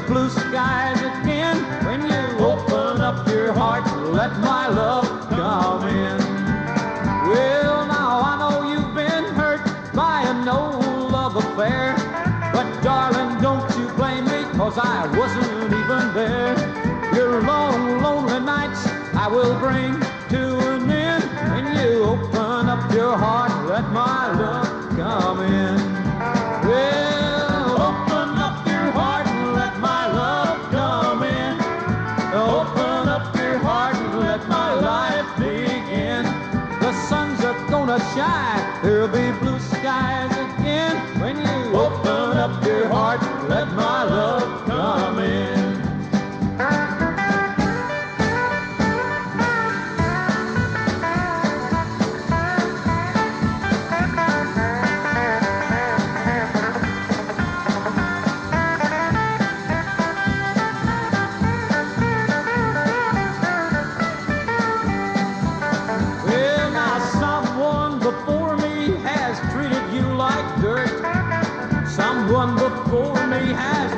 blue skies again when you open up your heart and let my love come in. Well, now I know you've been hurt by an old love affair, but darling, don't you blame me, 'cause I wasn't even there. Your long, lonely nights I will bring to an end when you open up your heart and let my love come in. Well, open up your heart and let my love come in. Open up your heart and let my life begin. The sun's gonna shine, there'll be blue skies again when you open up your heart and let my love come in. Someone before me has